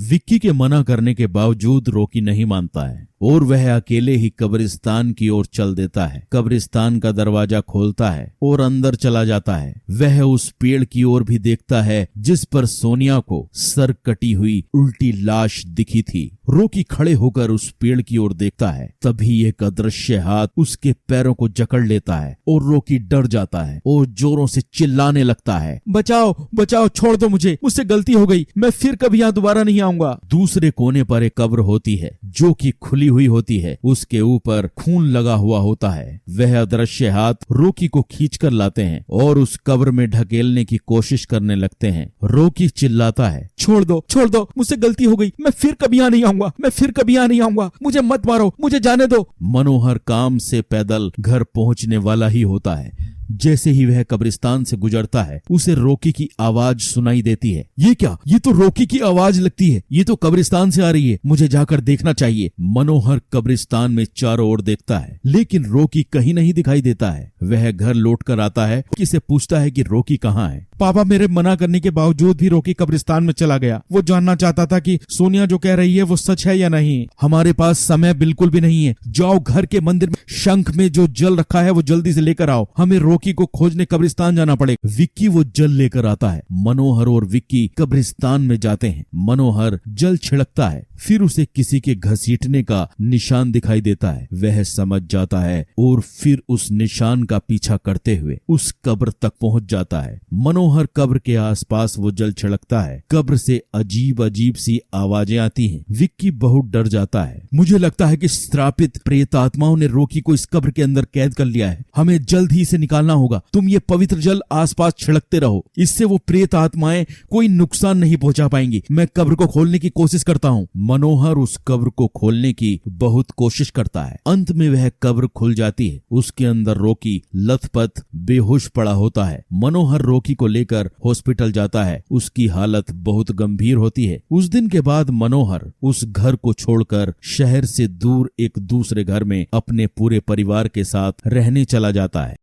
विक्की के मना करने के बावजूद रॉकी नहीं मानता है और वह अकेले ही कब्रिस्तान की ओर चल देता है। कब्रिस्तान का दरवाजा खोलता है और अंदर चला जाता है। वह उस पेड़ की ओर भी देखता है जिस पर सोनिया को सर कटी हुई उल्टी लाश दिखी थी। रॉकी खड़े होकर उस पेड़ की ओर देखता है। तभी एक अदृश्य हाथ उसके पैरों को जकड़ लेता है और रॉकी डर जाता है और जोरों से चिल्लाने लगता है, बचाओ बचाओ, छोड़ दो मुझसे गलती हो गई, मैं फिर कभी यहाँ दोबारा नहीं आऊंगा। दूसरे कोने पर एक कब्र होती है जो कि खुली हुई होती है। उसके ऊपर खून लगा हुआ होता है। वह अदृश्य हाथ रॉकी को खींचकर लाते हैं और उस कब्र में ढकेलने की कोशिश करने लगते हैं। रॉकी चिल्लाता है, छोड़ दो, मुझसे गलती हो गई, मैं फिर कभी यहाँ नहीं आऊंगा, मैं फिर कभी यहाँ नहीं आऊंगा, मुझे मत मारो, मुझे जाने दो। मनोहर काम से पैदल घर पहुंचने वाला ही होता है। जैसे ही वह कब्रिस्तान से गुजरता है उसे रॉकी की आवाज सुनाई देती है। ये क्या? ये तो रॉकी की आवाज लगती है, ये तो कब्रिस्तान से आ रही है, मुझे जाकर देखना चाहिए। मनोहर कब्रिस्तान में चारों ओर देखता है लेकिन रॉकी कहीं नहीं दिखाई देता है। वह घर लौटकर आता है, किसे पूछता है कि रॉकी कहाँ है। पापा मेरे मना करने के बावजूद भी रॉकी कब्रिस्तान में चला गया। वो जानना चाहता था कि सोनिया जो कह रही है वो सच है या नहीं। हमारे पास समय बिल्कुल भी नहीं है, जाओ घर के मंदिर में शंख में जो जल रखा है वो जल्दी से लेकर आओ, हमें रॉकी को खोजने कब्रिस्तान जाना पड़ेगा। विक्की वो जल लेकर आता है। मनोहर और विक्की कब्रिस्तान में जाते हैं। मनोहर जल छिड़कता है, फिर उसे किसी के घसीटने का निशान दिखाई देता है। वह समझ जाता है और फिर उस निशान का पीछा करते हुए उस कब्र तक पहुंच जाता है। मनोहर कब्र के आसपास वो जल छिड़कता है। कब्र से अजीब अजीब सी आवाजें आती हैं। विक्की बहुत डर जाता है। मुझे लगता है कि श्रापित प्रेत आत्माओं ने रॉकी को इस कब्र के अंदर कैद कर लिया है, हमें जल्द ही इसे निकालना होगा। तुम ये पवित्र जल आसपास छिड़कते रहो, इससे वो प्रेत आत्माएं कोई नुकसान नहीं पहुंचा पाएंगी। मैं कब्र को खोलने की कोशिश करता हूँ। मनोहर उस कब्र को खोलने की बहुत कोशिश करता है। अंत में वह कब्र खुल जाती है। उसके अंदर रॉकी लथपथ बेहोश पड़ा होता है। मनोहर रॉकी को लेकर हॉस्पिटल जाता है। उसकी हालत बहुत गंभीर होती है। उस दिन के बाद मनोहर उस घर को छोड़कर शहर से दूर एक दूसरे घर में अपने पूरे परिवार के साथ रहने चला जाता है।